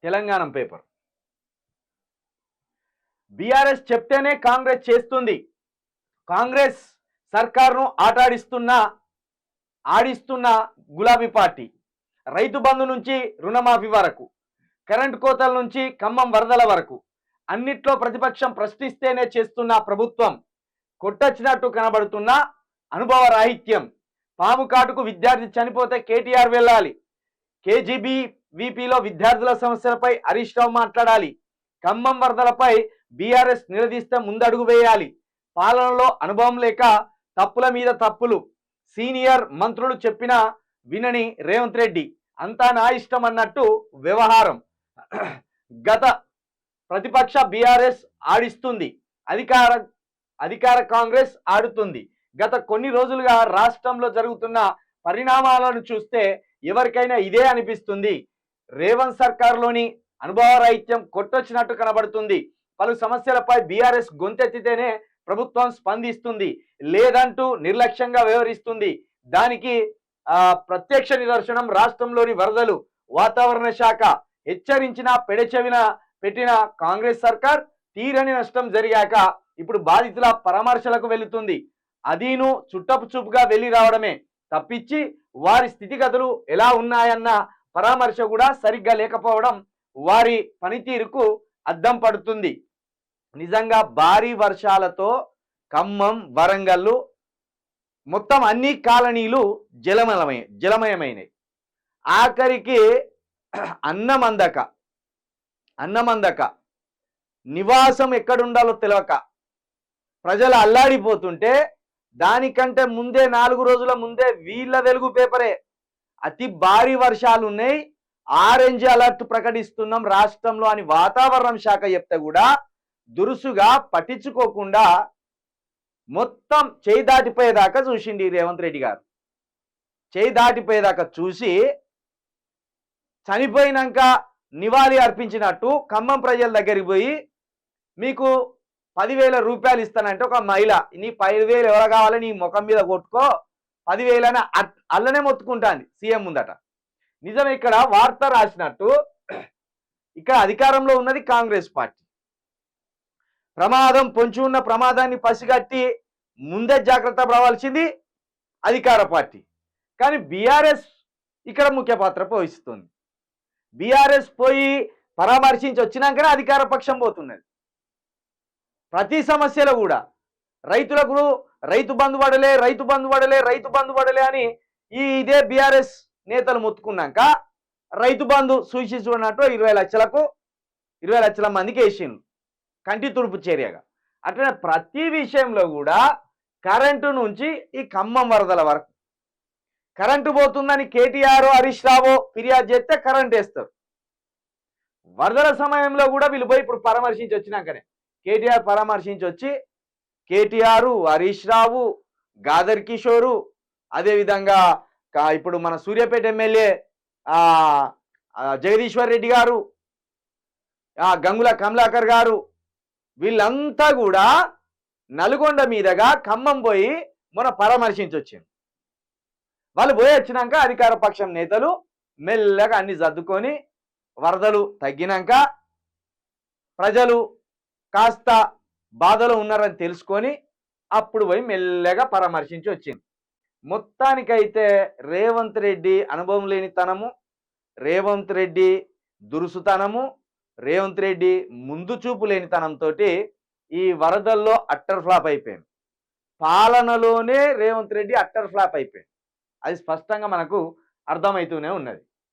Telangana paper. BRS చెప్తేనే కాంగ్రెస్ చేస్తుంది. కాంగ్రెస్ సర్కారును ఆడిస్తున్న గులాబీ పార్టీ. రైతు బంధు నుంచి రుణమాఫీ వరకు, కరెంటు కోతల నుంచి ఖమ్మం వరదల వరకు అన్నిట్లో ప్రతిపక్షం ప్రశ్నిస్తేనే చేస్తున్న ప్రభుత్వం. కొట్టొచ్చినట్టు కనబడుతున్న అనుభవ రాహిత్యం. పాము కాటుకు విద్యార్థి చనిపోతే కేటీఆర్ వెళ్ళాలి. కేజీబీవీపీలో విద్యార్థుల సమస్యలపై హరీష్ రావు మాట్లాడాలి. ఖమ్మం వరదలపై బీఆర్ఎస్ నిలదీస్తే ముందడుగు వేయాలి. పాలనలో అనుభవం లేక తప్పుల మీద తప్పులు. సీనియర్ మంత్రులు చెప్పినా వినని రేవంత్ రెడ్డి. అంతా నా ఇష్టం అన్నట్టు వ్యవహారం. గత ప్రతిపక్ష బీఆర్ఎస్ ఆడిస్తుంది, అధికార కాంగ్రెస్ ఆడుతుంది. గత కొన్ని రోజులుగా రాష్ట్రంలో జరుగుతున్న పరిణామాలను చూస్తే ఎవరికైనా ఇదే అనిపిస్తుంది. రేవంత్ సర్కార్లోని అనుభవరాహిత్యం కొట్టొచ్చినట్టు కనబడుతుంది. పలు సమస్యలపై బీఆర్ఎస్ గొంతెత్తితేనే ప్రభుత్వం స్పందిస్తుంది, లేదంటూ నిర్లక్ష్యంగా వ్యవహరిస్తుంది. దానికి ప్రత్యక్ష నిదర్శనం రాష్ట్రంలోని వరదలు. వాతావరణ శాఖ హెచ్చరించిన పెడచెవిన పెట్టిన కాంగ్రెస్ సర్కార్ తీరని నష్టం జరిగాక ఇప్పుడు బాధితుల పరామర్శలకు వెళుతుంది. అదీను చుట్టపు చూపుగా వెళ్ళి రావడమే తప్పించి వారి స్థితిగతులు ఎలా ఉన్నాయన్న పరామర్శ కూడా సరిగ్గా లేకపోవడం వారి పనితీరుకు అద్దం పడుతుంది. నిజంగా భారీ వర్షాలతో ఖమ్మం, వరంగల్ మొత్తం అన్ని కాలనీలు జలమయమైనవి. ఆఖరికి అన్నమందక నివాసం ఎక్కడుండాలో తెలియక ప్రజలు అల్లాడిపోతుంటే దానికంటే ముందే 4 రోజుల ముందే వీళ్ళ వెలుగు పేపరే అతి భారీ వర్షాలు ఉన్నాయి, ఆరెంజ్ అలర్ట్ ప్రకటిస్తున్నాం రాష్ట్రంలో అని వాతావరణ శాఖ చెప్తే కూడా దురుసుగా పట్టించుకోకుండా మొత్తం చేయి దాటిపోయేదాకా చూసిండి రేవంత్ రెడ్డి గారు. చేయి దాటిపోయేదాకా చూసి చనిపోయినాక నివాళి అర్పించినట్టు ఖమ్మం ప్రజల దగ్గరికి పోయి మీకు 10,000 రూపాయలు ఇస్తానంటే ఒక మహిళ, నీ 10,000 ఎవరు కావాలి, నీ ముఖం మీద కొట్టుకో 10,000 అని అల్లనే మొత్తుకుంటాంది సీఎం ముందట. నిజం ఇక్కడ వార్త రాసినట్టు ఇక్కడ అధికారంలో ఉన్నది కాంగ్రెస్ పార్టీ. ప్రమాదం పొంచి ఉన్న ప్రమాదాన్ని పసిగట్టి ముందే జాగ్రత్త పడవలసింది అధికార పార్టీ. కానీ బీఆర్ఎస్ ఇక్కడ ముఖ్య పాత్ర పోషిస్తుంది. బీఆర్ఎస్ పోయి పరామర్శించి వచ్చినాకనే అధికార పక్షం పోతున్నది. ప్రతి సమస్యలో కూడా రైతులకు రైతు బంధు పడలే అని ఇదే బీఆర్ఎస్ నేతలు మొత్తుకున్నాక రైతు బంధు సూచించుకున్నట్టు 20 లక్షల మందికి వేసిండ్రు కంటి తుడుపు చర్యగా. అట్లనే ప్రతి విషయంలో కూడా కరెంటు నుంచి ఈ ఖమ్మం వరదల వరకు కరెంటు పోతుందని కేటీఆర్, హరీష్ రావు ఫిర్యాదు చేస్తే కరెంట్ వేస్తారు. వరదల సమయంలో కూడా వీళ్ళు పోయి ఇప్పుడు పరామర్శించి వచ్చినాకనే కేటీఆర్ పరామర్శించి వచ్చి కేటీఆర్, హరీష్ రావు, గాదర్ కిషోరు, అదేవిధంగా ఇప్పుడు మన సూర్యాపేట ఎమ్మెల్యే జగదీశ్వర్ రెడ్డి గారు, గంగుల కమలాకర్ గారు వీళ్ళంతా కూడా నల్గొండ మీదగా ఖమ్మం పోయి మొన్న పరామర్శించి వచ్చింది. వాళ్ళు పోయి వచ్చినాక అధికార పక్షం నేతలు మెల్లగా అన్ని సర్దుకొని వరదలు తగ్గినాక ప్రజలు కాస్త బాధలో ఉన్నారని తెలుసుకొని అప్పుడు పోయి మెల్లగా పరామర్శించి వచ్చింది. మొత్తానికైతే రేవంత్ రెడ్డి అనుభవం లేనితనము, రేవంత్ రెడ్డి దురుసుతనము, రేవంత్ రెడ్డి ముందు చూపు లేనితనంతో ఈ వరదల్లో అట్టర్ ఫ్లాప్ అయిపోయింది. పాలనలోనే రేవంత్ రెడ్డి అట్టర్ ఫ్లాప్ అయిపోయింది. అది స్పష్టంగా మనకు అర్థమవుతూనే ఉన్నది.